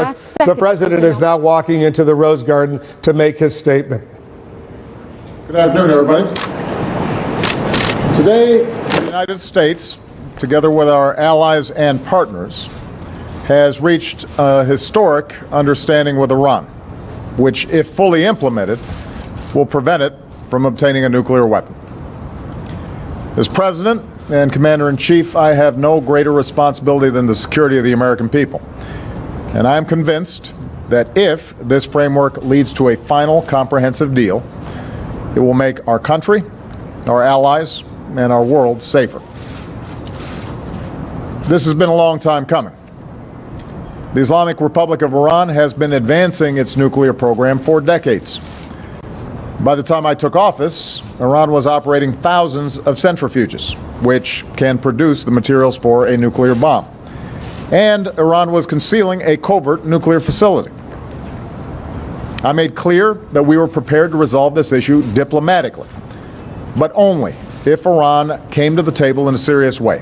The president is now walking into the Rose Garden to make his statement. Good afternoon, everybody. Today, the United States, together with our allies and partners, has reached a historic understanding with Iran, which, if fully implemented, will prevent it from obtaining a nuclear weapon. As President and Commander-in-Chief, I have no greater responsibility than the security of the American people. And I am convinced that if this framework leads to a final comprehensive deal, it will make our country, our allies, and our world safer. This has been a long time coming. The Islamic Republic of Iran has been advancing its nuclear program for decades. By the time I took office, Iran was operating thousands of centrifuges, which can produce the materials for a nuclear bomb. And Iran was concealing a covert nuclear facility. I made clear that we were prepared to resolve this issue diplomatically, but only if Iran came to the table in a serious way.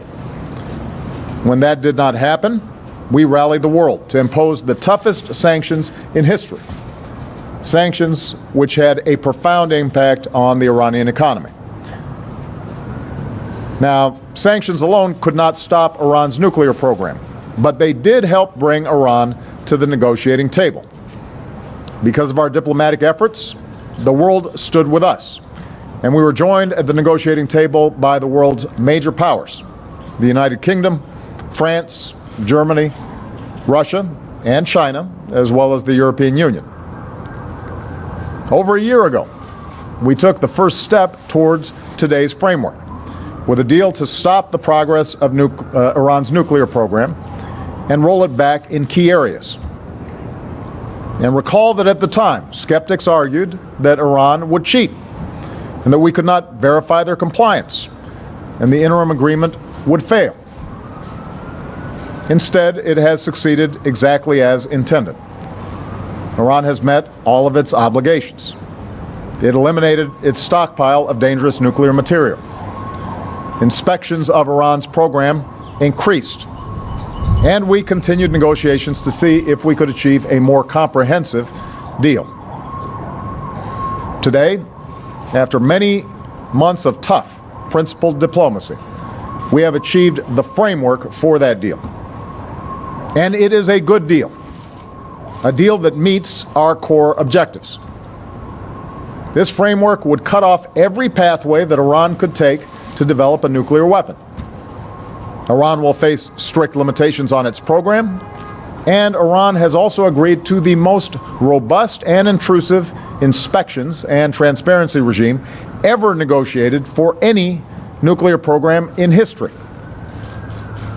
When that did not happen, we rallied the world to impose the toughest sanctions in history, sanctions which had a profound impact on the Iranian economy. Now, sanctions alone could not stop Iran's nuclear program, but they did help bring Iran to the negotiating table. Because of our diplomatic efforts, the world stood with us, and we were joined at the negotiating table by the world's major powers: the United Kingdom, France, Germany, Russia, and China, as well as the European Union. Over a year ago, we took the first step towards today's framework, with a deal to stop the progress of Iran's nuclear program and roll it back in key areas. And recall that at the time, skeptics argued that Iran would cheat and that we could not verify their compliance and the interim agreement would fail. Instead, it has succeeded exactly as intended. Iran has met all of its obligations. It eliminated its stockpile of dangerous nuclear material. Inspections of Iran's program increased, and we continued negotiations to see if we could achieve a more comprehensive deal. Today, after many months of tough, principled diplomacy, we have achieved the framework for that deal. And it is a good deal, a deal that meets our core objectives. This framework would cut off every pathway that Iran could take to develop a nuclear weapon. Iran will face strict limitations on its program, and Iran has also agreed to the most robust and intrusive inspections and transparency regime ever negotiated for any nuclear program in history.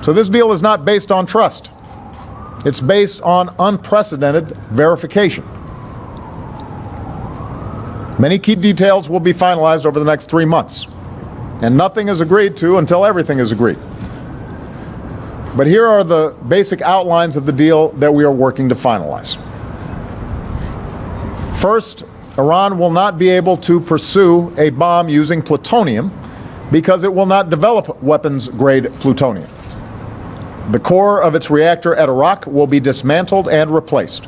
So this deal is not based on trust. It's based on unprecedented verification. Many key details will be finalized over the next 3 months, and nothing is agreed to until everything is agreed. But here are the basic outlines of the deal that we are working to finalize. First, Iran will not be able to pursue a bomb using plutonium because it will not develop weapons-grade plutonium. The core of its reactor at Arak will be dismantled and replaced.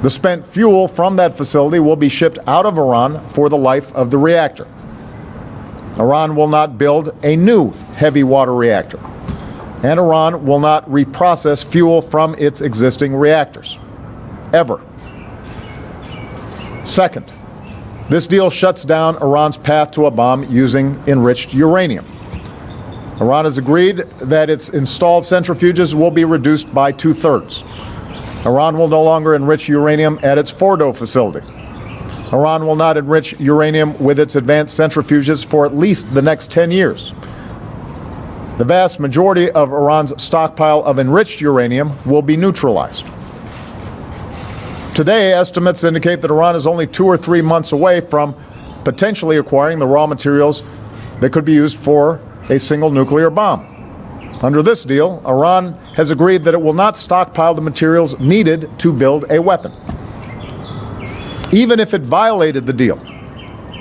The spent fuel from that facility will be shipped out of Iran for the life of the reactor. Iran will not build a new heavy water reactor, and Iran will not reprocess fuel from its existing reactors, ever. Second, this deal shuts down Iran's path to a bomb using enriched uranium. Iran has agreed that its installed centrifuges will be reduced by 2/3. Iran will no longer enrich uranium at its Fordo facility. Iran will not enrich uranium with its advanced centrifuges for at least the next 10 years. The vast majority of Iran's stockpile of enriched uranium will be neutralized. Today, estimates indicate that Iran is only 2 or 3 months away from potentially acquiring the raw materials that could be used for a single nuclear bomb. Under this deal, Iran has agreed that it will not stockpile the materials needed to build a weapon. Even if it violated the deal,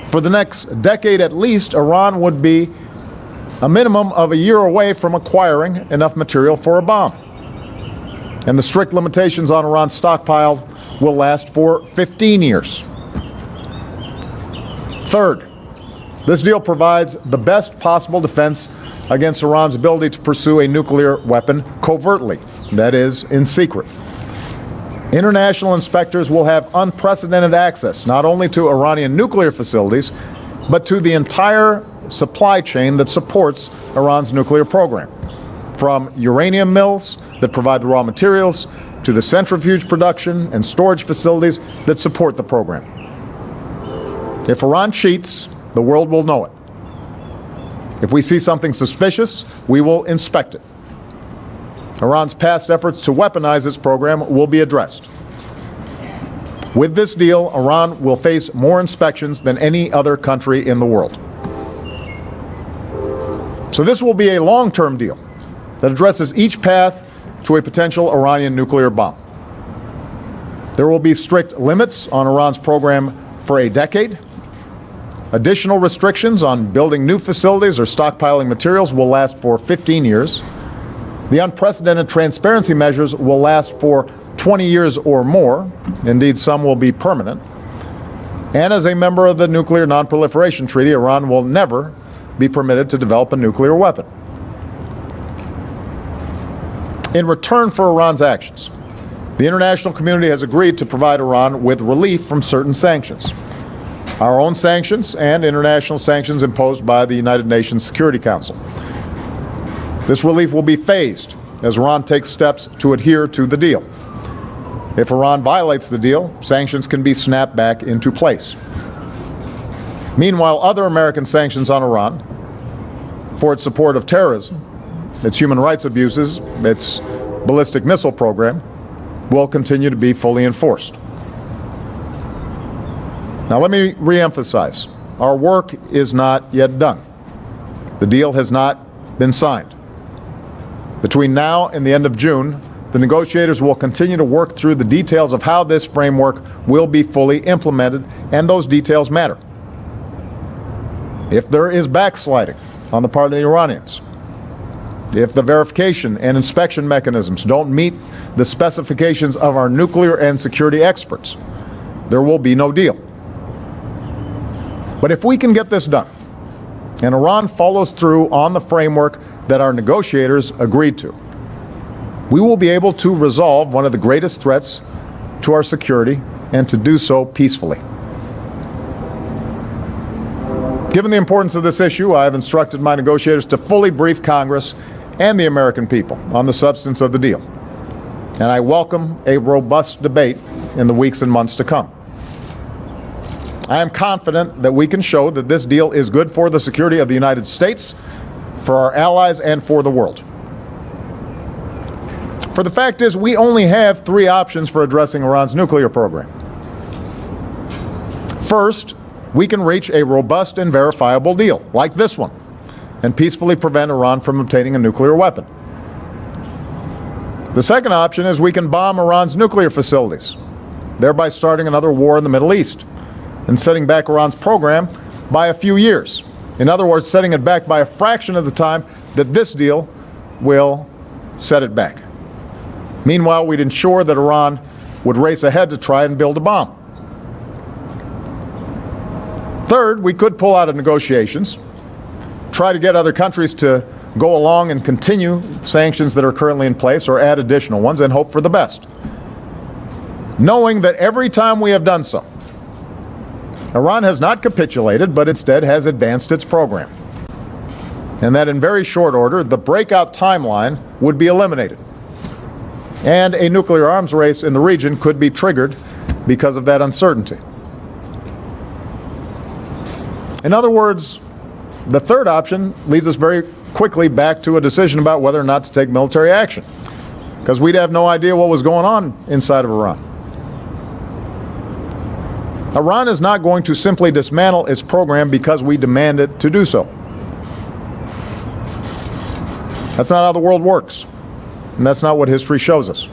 for the next decade at least, Iran would be a minimum of a year away from acquiring enough material for a bomb. And the strict limitations on Iran's stockpile will last for 15 years. Third, this deal provides the best possible defense against Iran's ability to pursue a nuclear weapon covertly, that is, in secret. International inspectors will have unprecedented access not only to Iranian nuclear facilities, but to the entire supply chain that supports Iran's nuclear program, from uranium mills that provide the raw materials to the centrifuge production and storage facilities that support the program. If Iran cheats, the world will know it. If we see something suspicious, we will inspect it. Iran's past efforts to weaponize its program will be addressed. With this deal, Iran will face more inspections than any other country in the world. So this will be a long-term deal that addresses each path to a potential Iranian nuclear bomb. There will be strict limits on Iran's program for a decade. Additional restrictions on building new facilities or stockpiling materials will last for 15 years. The unprecedented transparency measures will last for 20 years or more. Indeed, some will be permanent. And as a member of the Nuclear Non-Proliferation Treaty, Iran will never be permitted to develop a nuclear weapon. In return for Iran's actions, the international community has agreed to provide Iran with relief from certain sanctions. Our own sanctions and international sanctions imposed by the United Nations Security Council. This relief will be phased as Iran takes steps to adhere to the deal. If Iran violates the deal, sanctions can be snapped back into place. Meanwhile, other American sanctions on Iran for its support of terrorism, its human rights abuses, its ballistic missile program, will continue to be fully enforced. Now let me reemphasize, our work is not yet done. The deal has not been signed. Between now and the end of June, the negotiators will continue to work through the details of how this framework will be fully implemented, and those details matter. If there is backsliding on the part of the Iranians, if the verification and inspection mechanisms don't meet the specifications of our nuclear and security experts, there will be no deal. But if we can get this done, and Iran follows through on the framework that our negotiators agreed to, we will be able to resolve one of the greatest threats to our security, and to do so peacefully. Given the importance of this issue, I have instructed my negotiators to fully brief Congress and the American people on the substance of the deal. And I welcome a robust debate in the weeks and months to come. I am confident that we can show that this deal is good for the security of the United States, for our allies, and for the world. For the fact is, we only have three options for addressing Iran's nuclear program. First, we can reach a robust and verifiable deal, like this one, and peacefully prevent Iran from obtaining a nuclear weapon. The second option is we can bomb Iran's nuclear facilities, thereby starting another war in the Middle East, and setting back Iran's program by a few years. In other words, setting it back by a fraction of the time that this deal will set it back. Meanwhile, we'd ensure that Iran would race ahead to try and build a bomb. Third, we could pull out of negotiations, try to get other countries to go along and continue sanctions that are currently in place or add additional ones, and hope for the best, knowing that every time we have done so, Iran has not capitulated, but instead has advanced its program, and that in very short order, the breakout timeline would be eliminated, and a nuclear arms race in the region could be triggered because of that uncertainty. In other words, the third option leads us very quickly back to a decision about whether or not to take military action, because we'd have no idea what was going on inside of Iran. Iran is not going to simply dismantle its program because we demand it to do so. That's not how the world works, and that's not what history shows us.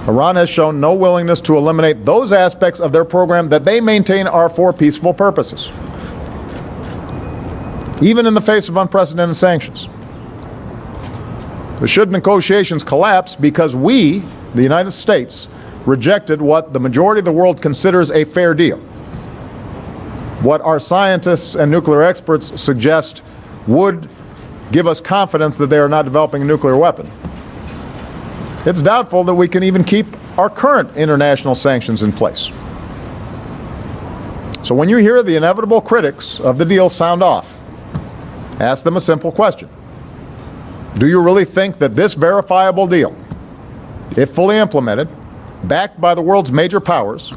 Iran has shown no willingness to eliminate those aspects of their program that they maintain are for peaceful purposes, even in the face of unprecedented sanctions. But should negotiations collapse because we, the United States, rejected what the majority of the world considers a fair deal, what our scientists and nuclear experts suggest would give us confidence that they are not developing a nuclear weapon, it's doubtful that we can even keep our current international sanctions in place. So when you hear the inevitable critics of the deal sound off, ask them a simple question. Do you really think that this verifiable deal, if fully implemented, backed by the world's major powers,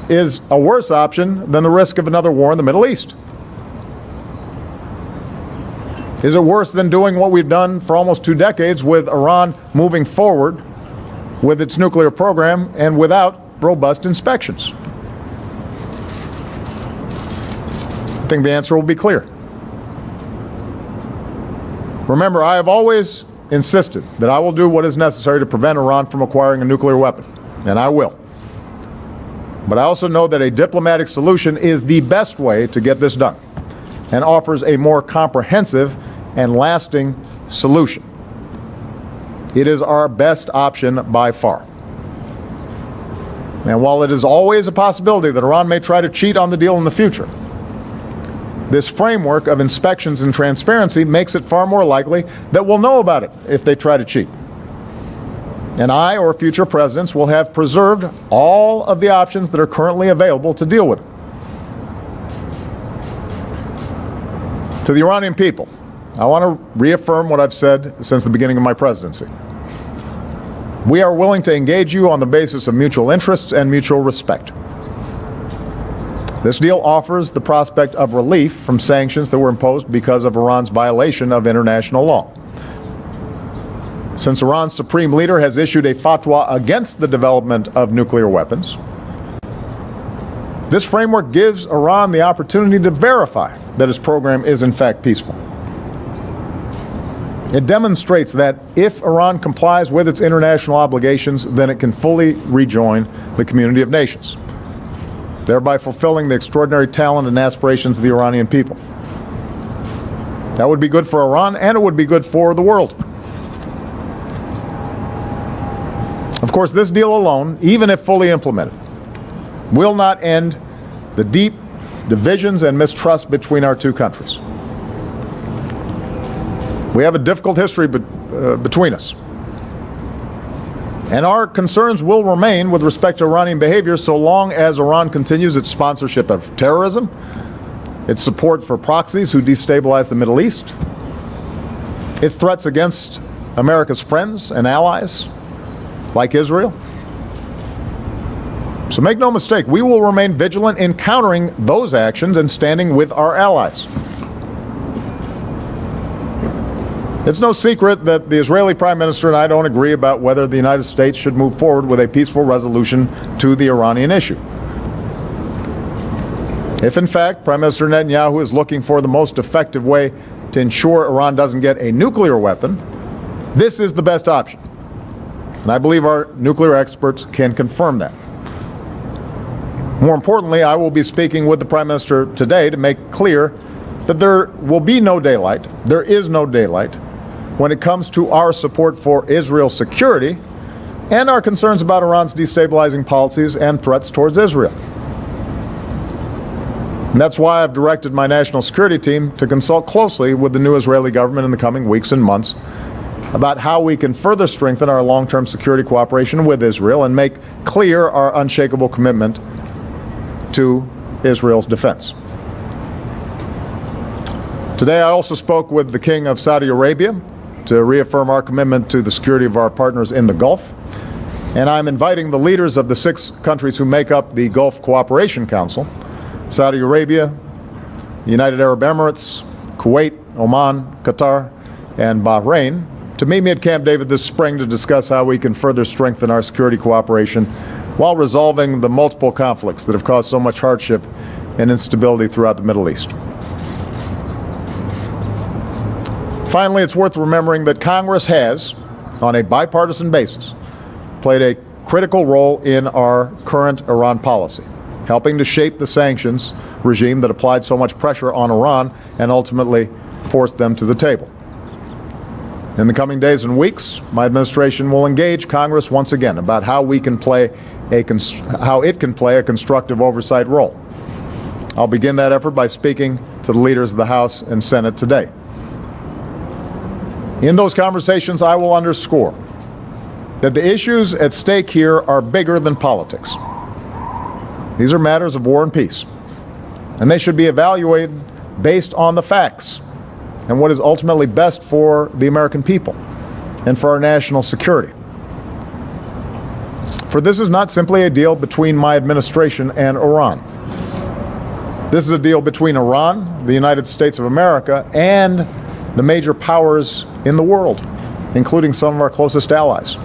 is a worse option than the risk of another war in the Middle East? Is it worse than doing what we've done for almost 2 decades with Iran moving forward with its nuclear program and without robust inspections? I think the answer will be clear. Remember, I have always insisted that I will do what is necessary to prevent Iran from acquiring a nuclear weapon, and I will. But I also know that a diplomatic solution is the best way to get this done and offers a more comprehensive and lasting solution. It is our best option by far. And while it is always a possibility that Iran may try to cheat on the deal in the future, this framework of inspections and transparency makes it far more likely that we'll know about it if they try to cheat. And I or future presidents will have preserved all of the options that are currently available to deal with it. To the Iranian people, I want to reaffirm what I've said since the beginning of my presidency. We are willing to engage you on the basis of mutual interests and mutual respect. This deal offers the prospect of relief from sanctions that were imposed because of Iran's violation of international law. Since Iran's supreme leader has issued a fatwa against the development of nuclear weapons, this framework gives Iran the opportunity to verify that its program is in fact peaceful. It demonstrates that if Iran complies with its international obligations, then it can fully rejoin the community of nations, thereby fulfilling the extraordinary talent and aspirations of the Iranian people. That would be good for Iran, and it would be good for the world. Of course, this deal alone, even if fully implemented, will not end the deep divisions and mistrust between our two countries. We have a difficult history between us. And our concerns will remain with respect to Iranian behavior so long as Iran continues its sponsorship of terrorism, its support for proxies who destabilize the Middle East, its threats against America's friends and allies, like Israel. So make no mistake, we will remain vigilant in countering those actions and standing with our allies. It's no secret that the Israeli Prime Minister and I don't agree about whether the United States should move forward with a peaceful resolution to the Iranian issue. If, in fact, Prime Minister Netanyahu is looking for the most effective way to ensure Iran doesn't get a nuclear weapon, this is the best option. And I believe our nuclear experts can confirm that. More importantly, I will be speaking with the Prime Minister today to make clear that there will be no daylight, there is no daylight, when it comes to our support for Israel's security and our concerns about Iran's destabilizing policies and threats towards Israel. And that's why I've directed my national security team to consult closely with the new Israeli government in the coming weeks and months about how we can further strengthen our long-term security cooperation with Israel and make clear our unshakable commitment to Israel's defense. Today I also spoke with the King of Saudi Arabia to reaffirm our commitment to the security of our partners in the Gulf. And I'm inviting the leaders of the 6 countries who make up the Gulf Cooperation Council, Saudi Arabia, the United Arab Emirates, Kuwait, Oman, Qatar, and Bahrain, to meet me at Camp David this spring to discuss how we can further strengthen our security cooperation while resolving the multiple conflicts that have caused so much hardship and instability throughout the Middle East. Finally, it's worth remembering that Congress has, on a bipartisan basis, played a critical role in our current Iran policy, helping to shape the sanctions regime that applied so much pressure on Iran and ultimately forced them to the table. In the coming days and weeks, my administration will engage Congress once again about how it can play a constructive oversight role. I'll begin that effort by speaking to the leaders of the House and Senate today. In those conversations, I will underscore that the issues at stake here are bigger than politics. These are matters of war and peace, and they should be evaluated based on the facts and what is ultimately best for the American people and for our national security. For this is not simply a deal between my administration and Iran. This is a deal between Iran, the United States of America, and the major powers in the world, including some of our closest allies.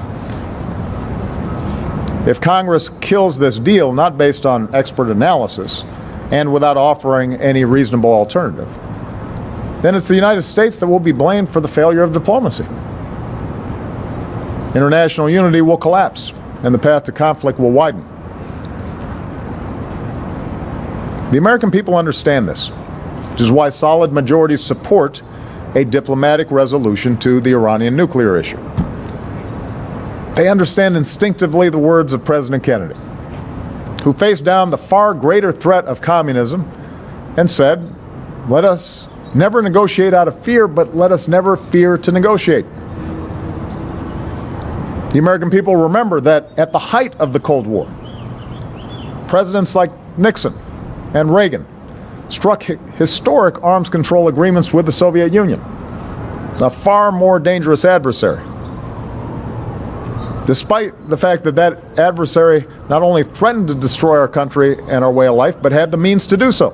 If Congress kills this deal, not based on expert analysis and without offering any reasonable alternative, then it's the United States that will be blamed for the failure of diplomacy. International unity will collapse, and the path to conflict will widen. The American people understand this, which is why solid majorities support a diplomatic resolution to the Iranian nuclear issue. They understand instinctively the words of President Kennedy, who faced down the far greater threat of communism and said, "Let us never negotiate out of fear, but let us never fear to negotiate." The American people remember that at the height of the Cold War, presidents like Nixon and Reagan struck historic arms control agreements with the Soviet Union, a far more dangerous adversary, despite the fact that that adversary not only threatened to destroy our country and our way of life, but had the means to do so.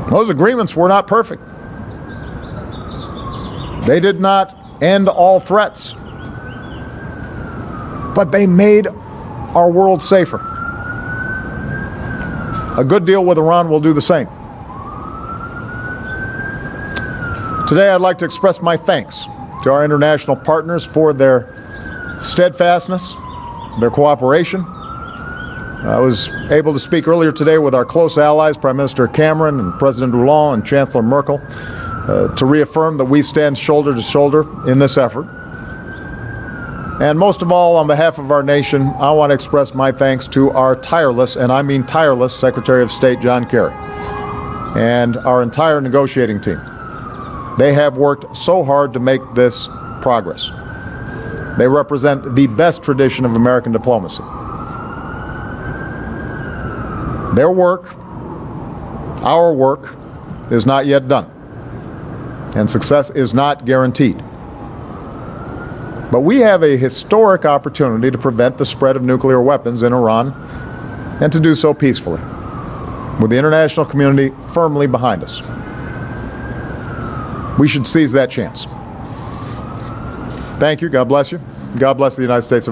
Those agreements were not perfect. They did not end all threats, but they made our world safer. A good deal with Iran will do the same. Today, I'd like to express my thanks to our international partners for their steadfastness, their cooperation. I was able to speak earlier today with our close allies, Prime Minister Cameron and President Hollande and Chancellor Merkel, to reaffirm that we stand shoulder to shoulder in this effort. And most of all, on behalf of our nation, I want to express my thanks to our tireless, and I mean tireless, Secretary of State John Kerry and our entire negotiating team. They have worked so hard to make this progress. They represent the best tradition of American diplomacy. Their work, our work, is not yet done, and success is not guaranteed. But we have a historic opportunity to prevent the spread of nuclear weapons in Iran, and to do so peacefully, with the international community firmly behind us. We should seize that chance. Thank you. God bless you. God bless the United States of